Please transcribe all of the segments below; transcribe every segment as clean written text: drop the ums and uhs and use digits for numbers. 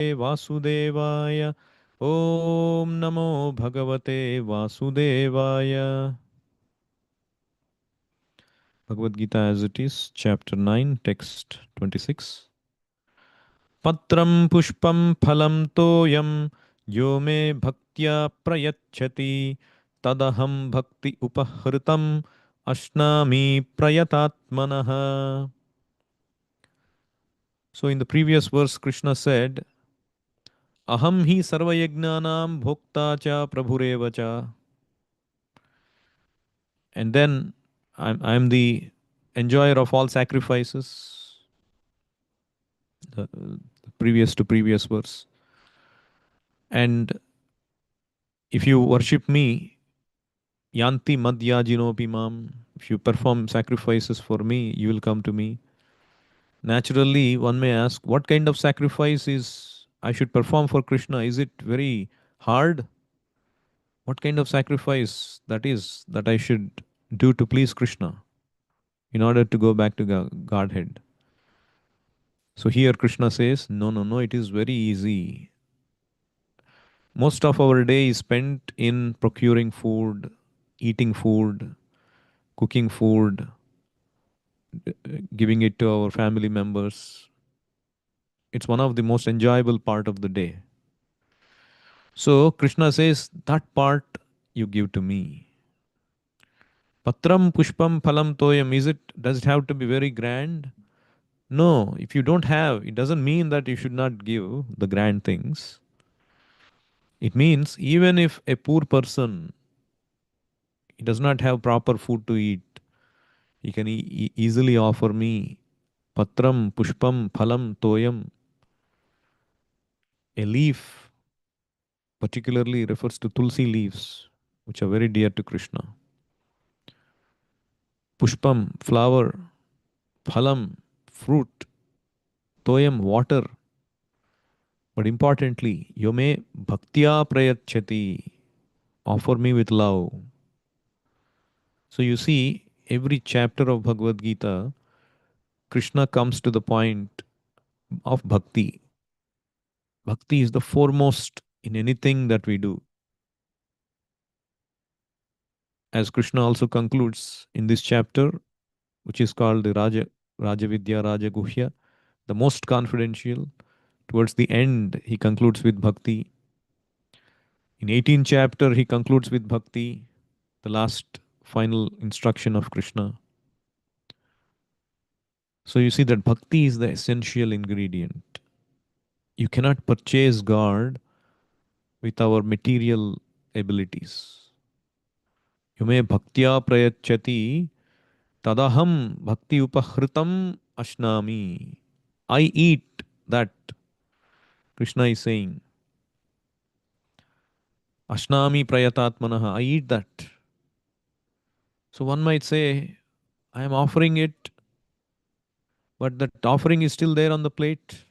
Vasudevaya. Om Namo Bhagavate Vasudevaya. Bhagavad Gita as it is, chapter 9, text 26. Patram pushpam phalam toyam yo me bhaktya prayachati tadaham bhakti upahritam ashnami prayatatmanaha. So in the previous verse, Krishna said, Aham hi sarvayajnanam bhokta cha prabhureva cha. And then I'm the enjoyer of all sacrifices. Previous to previous verse. And if you worship me, yanti madhyajinopi mam, if you perform sacrifices for me, you will come to me. Naturally, one may ask, what kind of sacrifice is I should perform for Krishna? Is it very hard? What kind of sacrifice that is that I should do to please Krishna in order to go back to Godhead? So here Krishna says, no, no, no, it is very easy. Most of our day is spent in procuring food, eating food, cooking food, giving it to our family members. It's one of the most enjoyable part of the day. So Krishna says, that part you give to me. Patram pushpam phalam toyam. Does it have to be very grand? No, if you don't have, it doesn't mean that you should not give the grand things. It means even if a poor person, he does not have proper food to eat, he can easily offer me patram, pushpam, phalam, toyam. A leaf particularly refers to tulsi leaves, which are very dear to Krishna. Pushpam, flower, phalam, fruit, toyam, water. But importantly, yome bhaktya prayachati, offer me with love. So you see, every chapter of Bhagavad Gita, Krishna comes to the point of bhakti. Bhakti is the foremost in anything that we do. As Krishna also concludes in this chapter, which is called the Raja Vidya Raja Guhya, the most confidential. Towards the end, he concludes with bhakti. In 18th chapter, he concludes with bhakti, the last final instruction of Krishna. So you see that bhakti is the essential ingredient. You cannot purchase God with our material abilities. Yume bhaktya prayachati tadaham bhakti upahritam ashnami. I eat that. Krishna is saying, ashnami prayatatmanaha. I eat that. So one might say, I am offering it, but that offering is still there on the plate.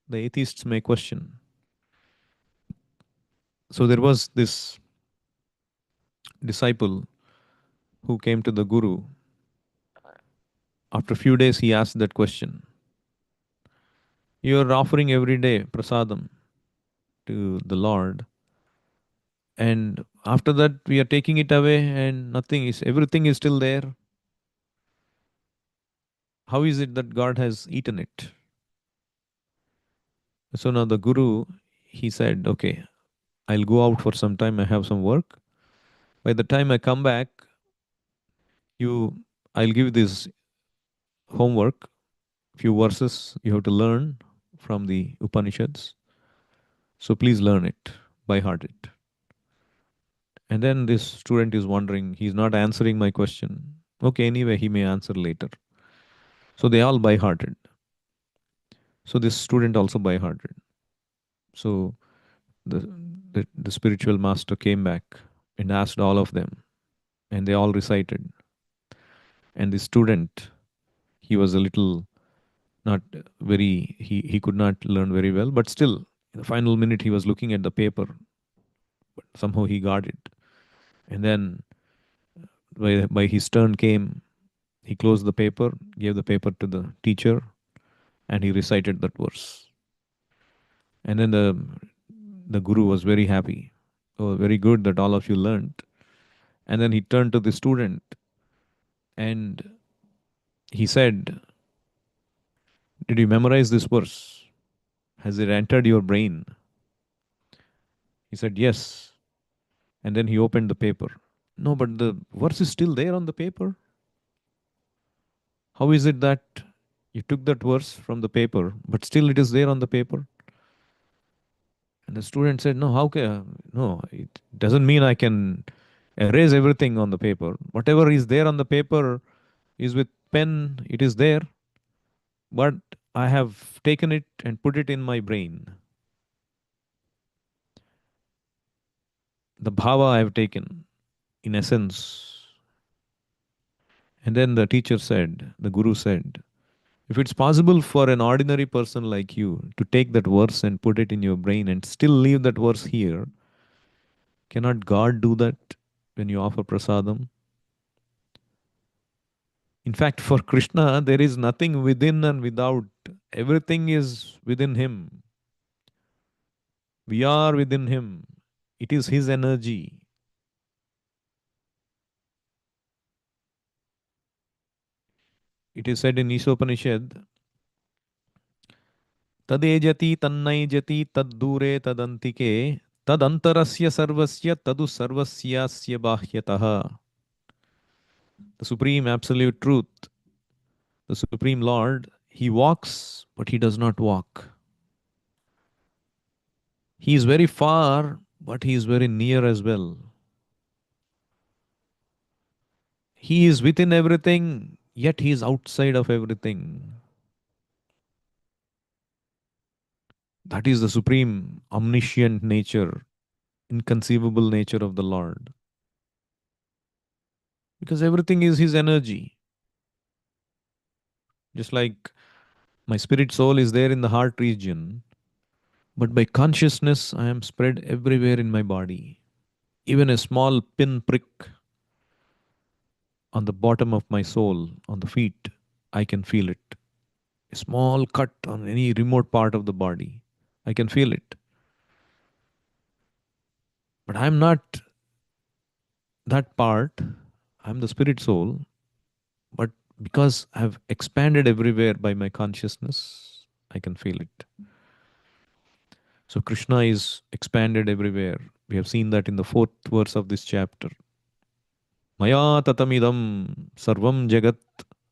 The atheists may question. So there was this disciple who came to the Guru. After a few days, he asked that question. You are offering every day prasadam to the Lord, and after that, we are taking it away, and everything is still there. How is it that God has eaten it? So now the Guru, he said, okay, I'll go out for some time. I have some work. By the time I come back, you, I'll give this homework, few verses you have to learn from the Upanishads. So please learn it, by heart it. And then this student is wondering, he's not answering my question. Okay, anyway, he may answer later. So they all by hearted. So this student also by hearted. So the, the spiritual master came back and asked all of them, and they all recited. And the student, he was a little not very, he could not learn very well, but still, in the final minute, he was looking at the paper, but somehow he got it. And then by his turn came, he closed the paper, gave the paper to the teacher, and he recited that verse. And then the guru was very happy. Oh, very good that all of you learned. And then he turned to the student and he said, "Did you memorize this verse? Has it entered your brain?" He said, "Yes." And then he opened the paper. "No, but the verse is still there on the paper. How is it that you took that verse from the paper, but still it is there on the paper?" And the student said, "No, how can, no, it doesn't mean I can erase everything on the paper. Whatever is there on the paper is with pen, it is there, but I have taken it and put it in my brain. The bhava I have taken, in essence." And then the teacher said, the guru said, "If it's possible for an ordinary person like you to take that verse and put it in your brain and still leave that verse here, cannot God do that when you offer prasadam?" In fact, for Krishna, there is nothing within and without. Everything is within Him. We are within Him. It is His energy. It is said in Ishopanishad, "Tadejati tannai taddure tadantike tadantarasya sarvasya tadu sarvasyasya bahyataha." The Supreme Absolute Truth, the Supreme Lord, He walks, but He does not walk. He is very far, but He is very near as well. He is within everything, yet He is outside of everything. That is the supreme, omniscient nature, inconceivable nature of the Lord. Because everything is His energy. Just like my spirit soul is there in the heart region, but by consciousness I am spread everywhere in my body. Even a small pin prick on the bottom of my soul, on the feet, I can feel it. A small cut on any remote part of the body, I can feel it. But I'm not that part, I'm the spirit soul, but because I've expanded everywhere by my consciousness, I can feel it. So Krishna is expanded everywhere. We have seen that in the fourth verse of this chapter. Maya tatamidam sarvam jagat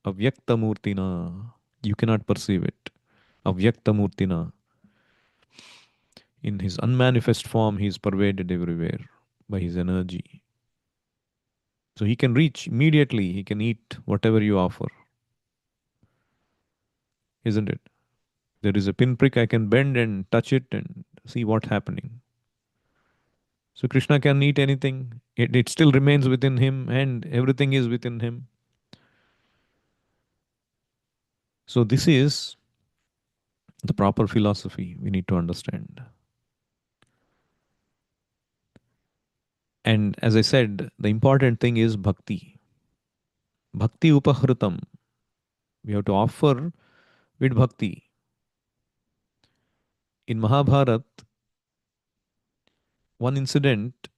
avyaktamurtina. You cannot perceive it. Avyaktamurtina. In his unmanifest form, he is pervaded everywhere by his energy. So he can reach immediately, he can eat whatever you offer, isn't it? There is a pinprick, I can bend and touch it and see what's happening. So Krishna can eat anything. It still remains within him and everything is within him. So this is the proper philosophy we need to understand. And as I said, the important thing is bhakti. Bhakti upahritam. We have to offer with bhakti. In Mahabharat, one incident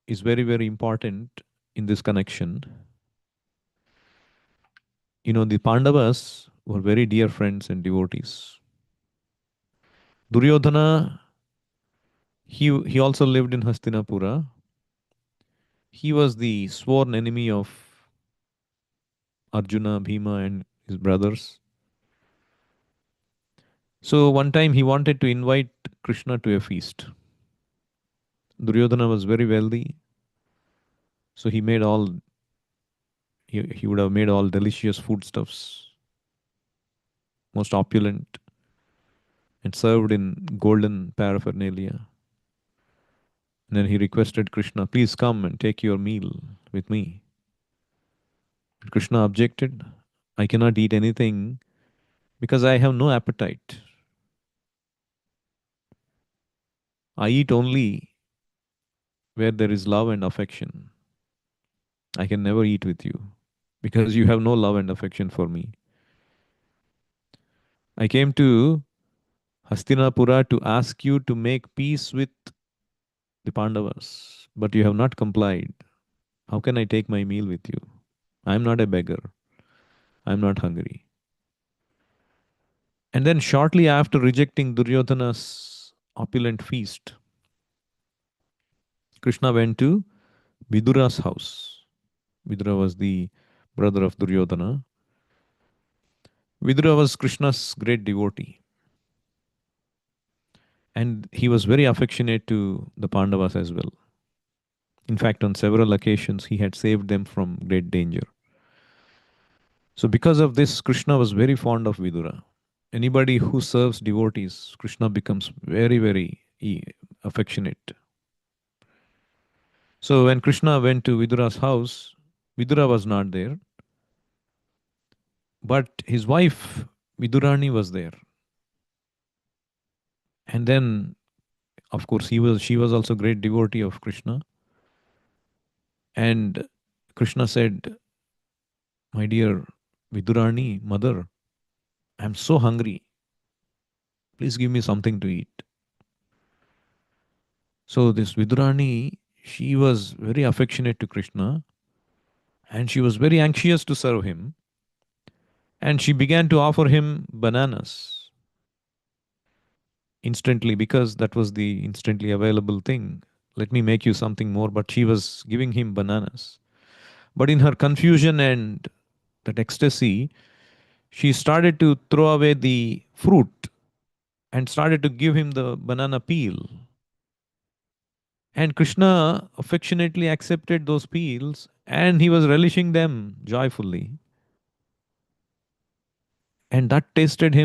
is very, very important in this connection. You know, the Pandavas were very dear friends and devotees. Duryodhana, he also lived in Hastinapura. He was the sworn enemy of Arjuna, Bhima, and his brothers. So one time he wanted to invite Krishna to a feast. Duryodhana was very wealthy, so he would have made all delicious foodstuffs, most opulent, and served in golden paraphernalia. And then he requested Krishna, "Please come and take your meal with me." Krishna objected, "I cannot eat anything because I have no appetite. I eat only where there is love and affection. I can never eat with you because you have no love and affection for me." I came to Hastinapura to ask you to make peace with the Pandavas, but you have not complied. How can I take my meal with you? I am not a beggar. I am not hungry. And then, shortly after rejecting Duryodhana's opulent feast, Krishna went to Vidura's house. Vidura was the brother of Duryodhana. Vidura was Krishna's great devotee, and he was very affectionate to the Pandavas as well. In fact, on several occasions, he had saved them from great danger. So, because of this, Krishna was very fond of Vidura. Anybody who serves devotees, Krishna becomes very, very affectionate. So, when Krishna went to Vidura's house, Vidura was not there, but his wife Vidurani was there. And then, of course, she was also great devotee of Krishna. And Krishna said, "My dear Vidurani, mother, I'm so hungry. Please give me something to eat." So this Vidurani, she was very affectionate to Krishna and she was very anxious to serve him. And she began to offer him bananas instantly because that was the instantly available thing. Let me make you something more. But she was giving him bananas. But in her confusion and that ecstasy, she started to throw away the fruit and started to give him the banana peel. And Krishna affectionately accepted those peels and he was relishing them joyfully. And that tasted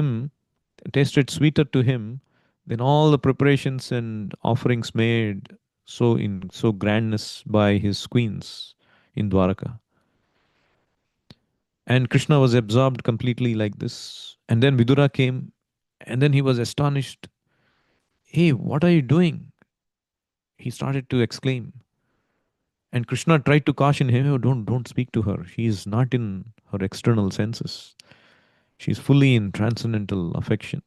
sweeter to him than all the preparations and offerings made so grandness by his queens in Dwaraka. And Krishna was absorbed completely like this. And then Vidura came and then he was astonished. "Hey, what are you doing?" He started to exclaim. And Krishna tried to caution him, "Oh, don't speak to her. She is not in her external senses. She is fully in transcendental affection."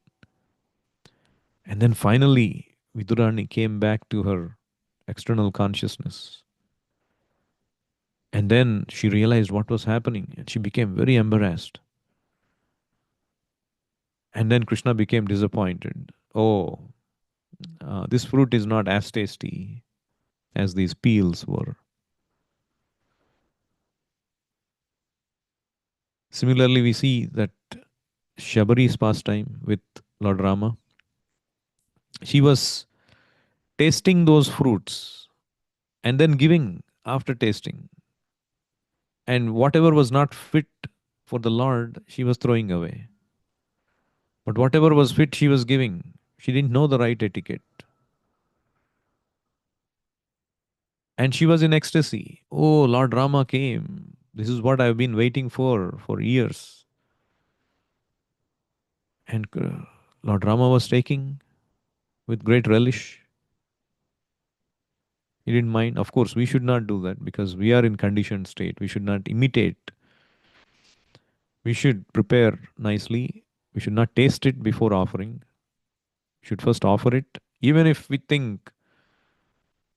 And then finally, Vidurani came back to her external consciousness. And then she realized what was happening and she became very embarrassed. And then Krishna became disappointed. "Oh, this fruit is not as tasty as these peels were." Similarly, we see that Shabari's pastime with Lord Rama, she was tasting those fruits and then giving after tasting. And whatever was not fit for the Lord, she was throwing away. But whatever was fit, she was giving. She didn't know the right etiquette. And she was in ecstasy. "Oh, Lord Rama came. This is what I've been waiting for years." And Lord Rama was taking with great relish. He didn't mind. Of course, we should not do that because we are in conditioned state. We should not imitate. We should prepare nicely. We should not taste it before offering. We should first offer it. Even if we think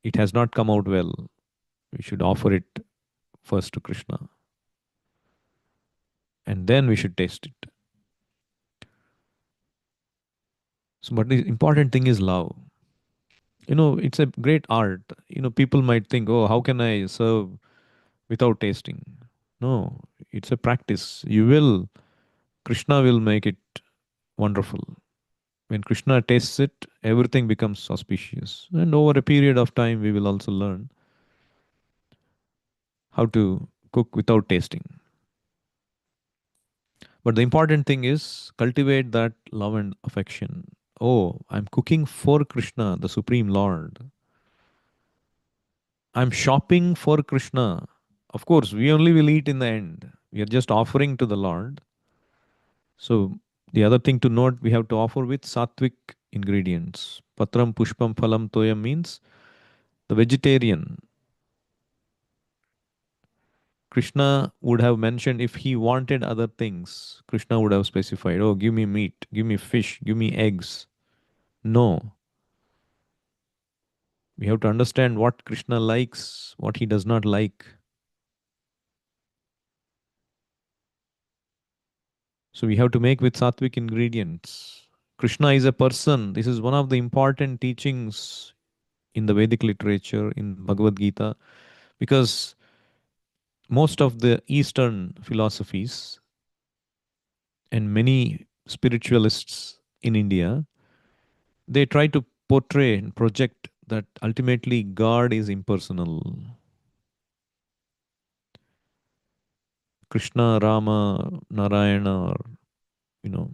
it has not come out well, we should offer it first to Krishna. And then we should taste it. So, but the important thing is love. It's a great art. People might think, "Oh, how can I serve without tasting?" No, it's a practice. Krishna will make it wonderful. When Krishna tastes it, everything becomes auspicious. And over a period of time, we will also learn how to cook without tasting. But the important thing is cultivate that love and affection. "Oh, I'm cooking for Krishna, the Supreme Lord. I'm shopping for Krishna." Of course, we only will eat in the end. We are just offering to the Lord. So, the other thing to note, we have to offer with sattvic ingredients. Patram pushpam phalam toyam means the vegetarian. Krishna would have mentioned if he wanted other things. Krishna would have specified, oh, give me meat, give me fish, give me eggs. No. We have to understand what Krishna likes, what he does not like. So we have to make with sattvic ingredients. Krishna is a person. This is one of the important teachings in the Vedic literature, in Bhagavad Gita, because most of the Eastern philosophies and many spiritualists in India, they try to portray and project that ultimately God is impersonal. Krishna, Rama, Narayana, or you know,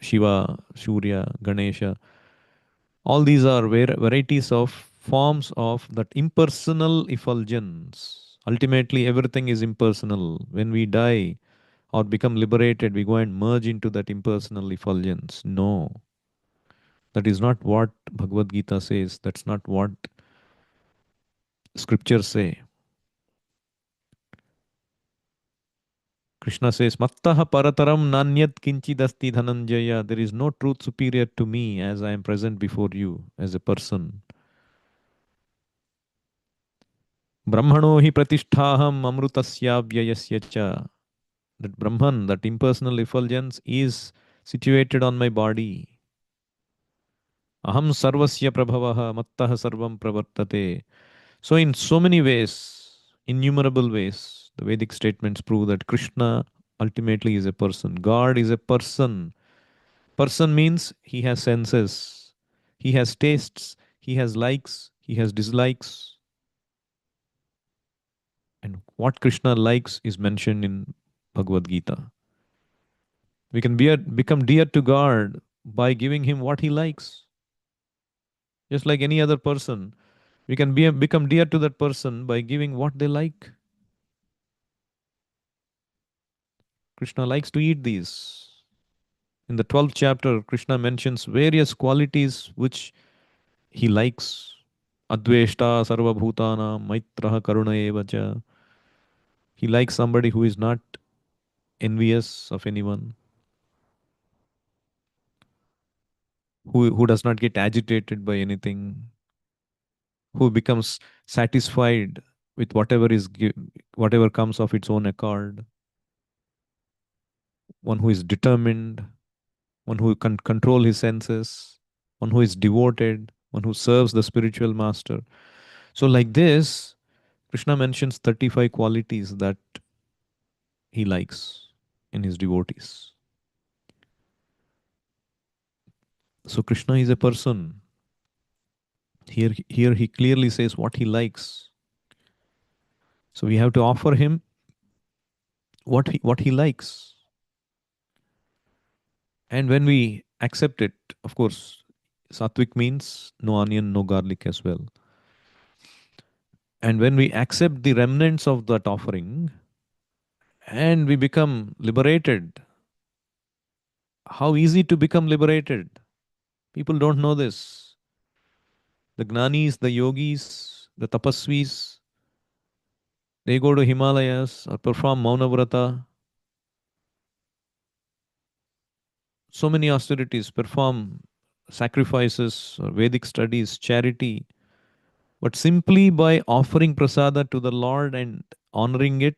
Shiva, Surya, Ganesha, all these are varieties of forms of that impersonal effulgence. Ultimately, everything is impersonal. When we die or become liberated, we go and merge into that impersonal effulgence. No, that is not what Bhagavad Gita says. That's not what scriptures say. Krishna says, Mattaha parataram nanyat kinchidasti dhananjaya. There is no truth superior to me as I am present before you as a person. Brahmano hi pratisthaham amrutasya vyayasya cha. That Brahman, that impersonal effulgence, is situated on my body. Aham sarvasya prabhavaha mattaha sarvam pravartate. So, in so many ways, innumerable ways, the Vedic statements prove that Krishna ultimately is a person. God is a person. Person means he has senses, he has tastes, he has likes, he has dislikes. And what Krishna likes is mentioned in Bhagavad Gita. We can become dear to God by giving him what he likes. Just like any other person, we can become dear to that person by giving what they like. Krishna likes to eat these. In the 12th chapter, Krishna mentions various qualities which he likes. Adveshta sarva bhutana maitraha karuna evacha. He likes somebody who is not envious of anyone, who does not get agitated by anything, who becomes satisfied with whatever comes of its own accord, one who is determined, one who can control his senses, one who is devoted, one who serves the spiritual master. So, like this, Krishna mentions 35 qualities that he likes in his devotees. So, Krishna is a person. Here he clearly says what he likes. So, we have to offer him what he likes. And when we accept it, of course, sattvic means no onion, no garlic as well. And when we accept the remnants of that offering and we become liberated, how easy to become liberated? People don't know this. The gnanis, the yogis, the tapasvis, they go to Himalayas or perform Maunavrata, so many austerities, perform sacrifices or Vedic studies, charity, but simply by offering prasada to the Lord and honoring it,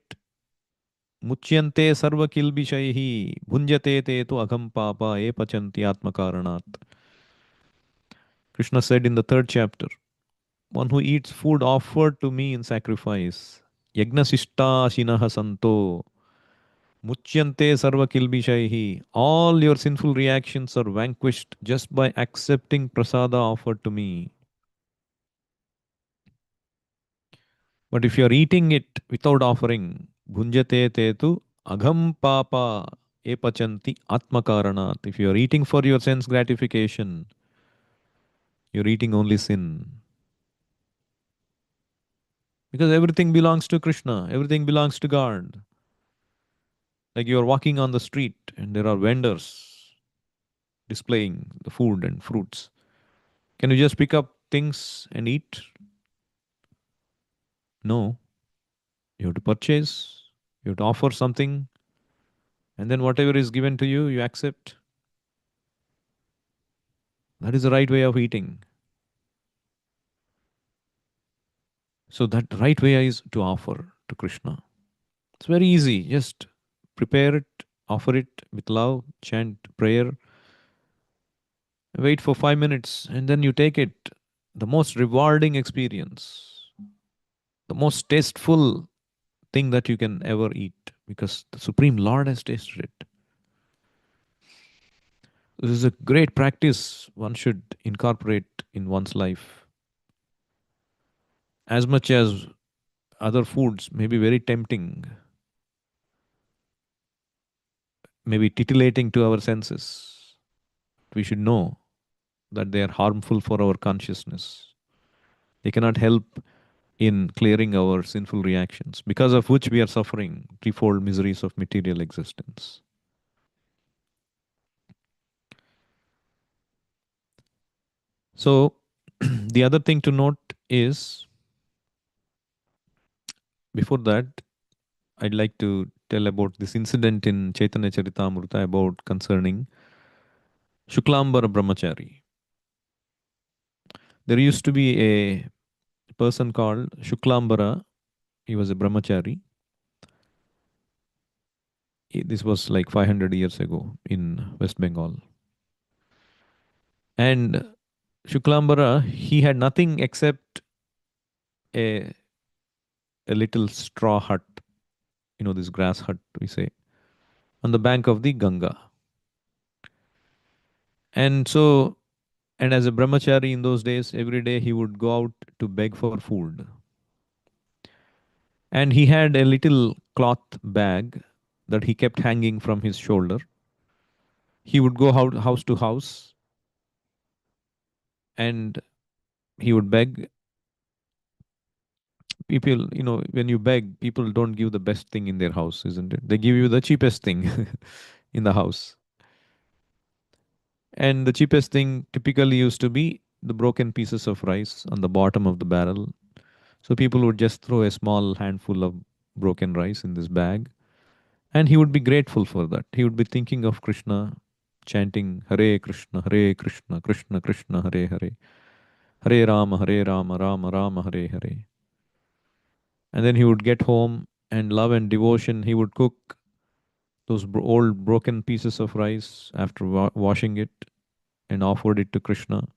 muchyante sarva kilbishaihi bhunjate te tu agham papa e pachanti atmakaranat. Krishna said in the third chapter, one who eats food offered to me in sacrifice, yagnasishta shinaha santo, muchyante sarva kilbishaihi. All your sinful reactions are vanquished just by accepting prasada offered to me. But if you are eating it without offering, bhunjate te tu agham papa epachanti atmakaranat. If you are eating for your sense gratification, you're eating only sin. Because everything belongs to Krishna, everything belongs to God. Like you are walking on the street and there are vendors displaying the food and fruits. Can you just pick up things and eat? No. You have to purchase, you have to offer something, and then whatever is given to you, you accept. That is the right way of eating. So that right way is to offer to Krishna. It's very easy. Just prepare it, offer it with love, chant prayer, wait for 5 minutes, and then you take it. The most rewarding experience, the most tasteful thing that you can ever eat, because the Supreme Lord has tasted it. This is a great practice one should incorporate in one's life. As much as other foods may be very tempting, maybe titillating to our senses, we should know that they are harmful for our consciousness. They cannot help in clearing our sinful reactions, because of which we are suffering threefold miseries of material existence. So, the other thing to note is, before that, I'd like to tell about this incident in Chaitanya Charitamrita about concerning Shuklambara Brahmachari. There used to be a person called Shuklambara. He was a brahmachari. This was like 500 years ago in West Bengal. And Shuklambara, he had nothing except a, a little straw hut, this grass hut, we say, on the bank of the Ganga. And so, and as a brahmachari in those days, every day he would go out to beg for food. And he had a little cloth bag that he kept hanging from his shoulder. He would go house to house and he would beg. People, when you beg, people don't give the best thing in their house, isn't it? They give you the cheapest thing in the house. And the cheapest thing typically used to be the broken pieces of rice on the bottom of the barrel. So people would just throw a small handful of broken rice in this bag, and he would be grateful for that. He would be thinking of Krishna, chanting Hare Krishna, Krishna Krishna, Hare Hare, Hare Rama, Rama Rama, Hare Hare. And then he would get home, and love and devotion, he would cook those old broken pieces of rice after washing it and offered it to Krishna.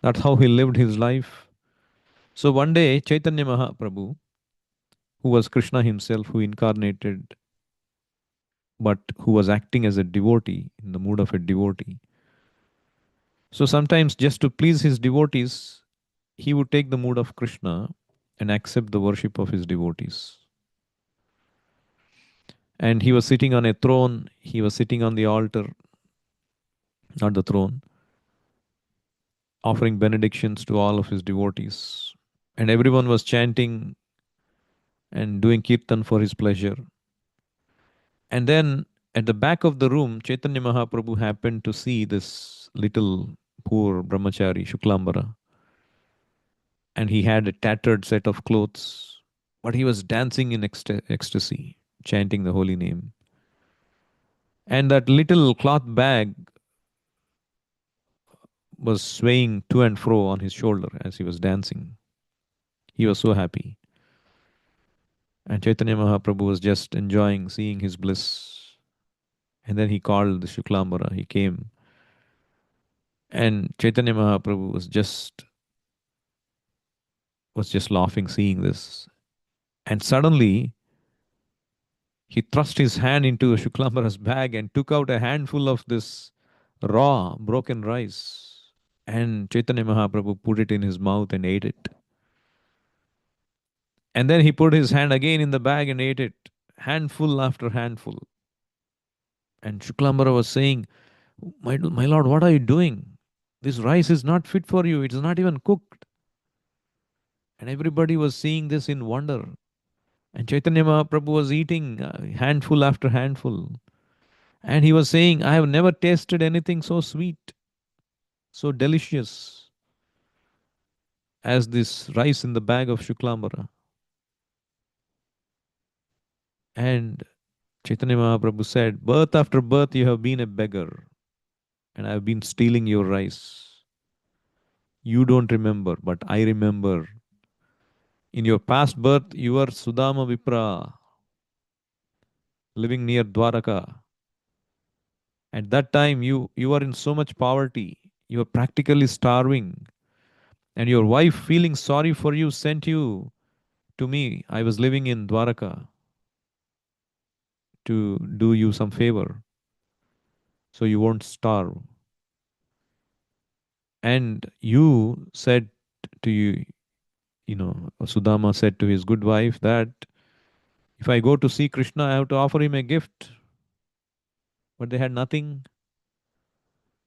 That's how he lived his life. So one day, Chaitanya Mahaprabhu, who was Krishna himself, who incarnated, but who was acting as a devotee, in the mood of a devotee. So sometimes, just to please his devotees, he would take the mood of Krishna and accept the worship of his devotees. And he was sitting on a throne, he was sitting on the altar, not the throne, offering benedictions to all of his devotees. And everyone was chanting and doing kirtan for his pleasure. And then at the back of the room, Chaitanya Mahaprabhu happened to see this little poor brahmachari, Shuklambara. And he had a tattered set of clothes, but he was dancing in ecstasy, chanting the holy name. And that little cloth bag was swaying to and fro on his shoulder as he was dancing. He was so happy. And Chaitanya Mahaprabhu was just enjoying seeing his bliss. And then he called the Shuklambara. He came. And Chaitanya Mahaprabhu was just laughing seeing this. And suddenly he thrust his hand into Shuklambara's bag and took out a handful of this raw broken rice. And Chaitanya Mahaprabhu put it in his mouth and ate it. And then he put his hand again in the bag and ate it, handful after handful. And Shuklambara was saying, my lord, what are you doing? This rice is not fit for you. It is not even cooked. And everybody was seeing this in wonder. And Chaitanya Mahaprabhu was eating handful after handful. And he was saying, I have never tasted anything so sweet, so delicious as this rice in the bag of Shuklambara. And Chaitanya Mahaprabhu said, birth after birth you have been a beggar, and I have been stealing your rice. You don't remember, but I remember. In your past birth, you were Sudama Vipra, living near Dwaraka. At that time, you were in so much poverty. You were practically starving. And your wife, feeling sorry for you, sent you to me. I was living in Dwaraka to do you some favor so you won't starve. And you said to you, Sudama said to his good wife that if I go to see Krishna, I have to offer him a gift. But they had nothing.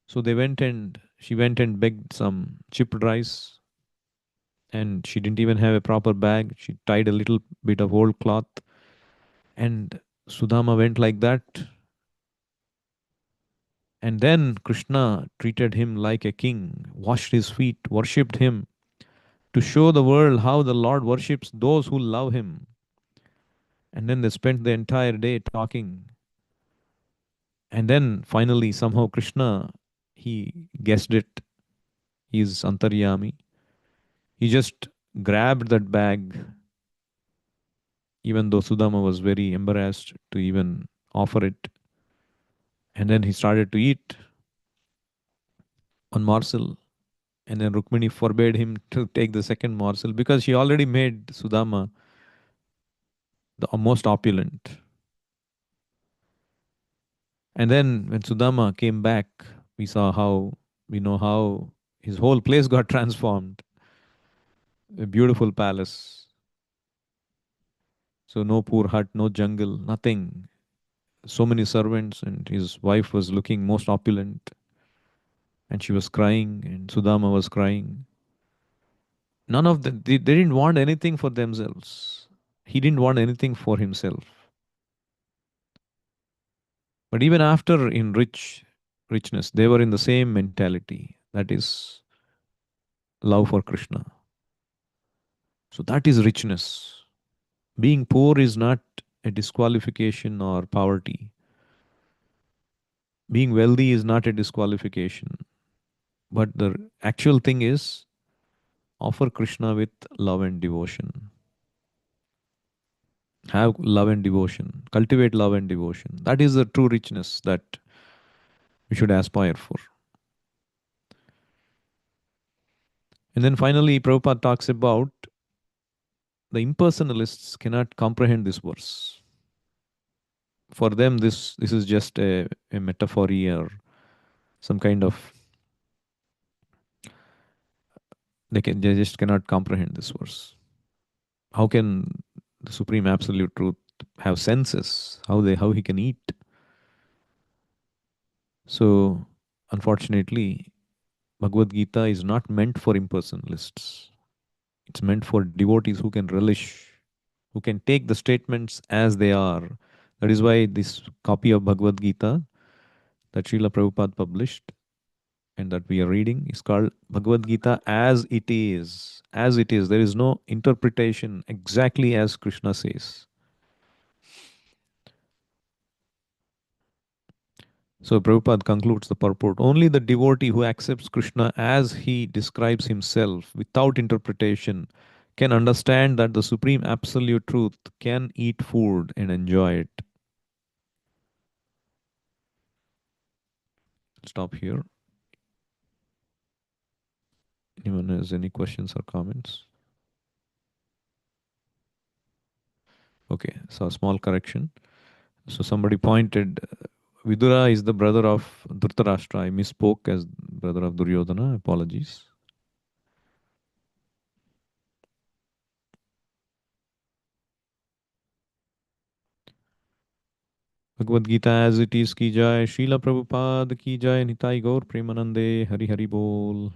So she went and begged some chipped rice. And she didn't even have a proper bag. She tied a little bit of old cloth. And Sudama went like that. And then Krishna treated him like a king, washed his feet, worshipped him to show the world how the Lord worships those who love him. And then they spent the entire day talking. And then finally, somehow Krishna, he guessed it. He's Antaryami. He just grabbed that bag, even though Sudama was very embarrassed to even offer it. And then he started to eat one morsel. And then Rukmini forbade him to take the second morsel because she already made Sudama the most opulent. And then when Sudama came back, we saw how, we know how his whole place got transformed. A beautiful palace. So no poor hut, no jungle, nothing. So many servants, and his wife was looking most opulent. And she was crying, and Sudama was crying. None of them, they didn't want anything for themselves. He didn't want anything for himself. But even after in richness, they were in the same mentality. That is love for Krishna. So that is richness. Being poor is not a disqualification or poverty. Being wealthy is not a disqualification. But the actual thing is offer Krishna with love and devotion. Have love and devotion. Cultivate love and devotion. That is the true richness that we should aspire for. And then finally, Prabhupada talks about the impersonalists cannot comprehend this verse. For them, this is just a metaphor or some kind of, they just cannot comprehend this verse. How can the supreme absolute truth have senses? How he can eat? So unfortunately, Bhagavad Gita is not meant for impersonalists. It's meant for devotees who can relish, who can take the statements as they are. That is why this copy of Bhagavad Gita that Srila Prabhupada published and that we are reading is called Bhagavad Gita as it is. As it is. There is no interpretation exactly as Krishna says. So Prabhupada concludes the purport. Only the devotee who accepts Krishna as he describes himself without interpretation can understand that the supreme absolute truth can eat food and enjoy it. Stop here. Anyone has any questions or comments? Okay, so a small correction. So somebody pointed, Vidura is the brother of Dhritarashtra. I misspoke as brother of Duryodhana. Apologies. Bhagavad Gita as it is की जाए, Srila Prabhupada की जाए, निताई गौर प्रेमानंदे, हरि हरि बोल.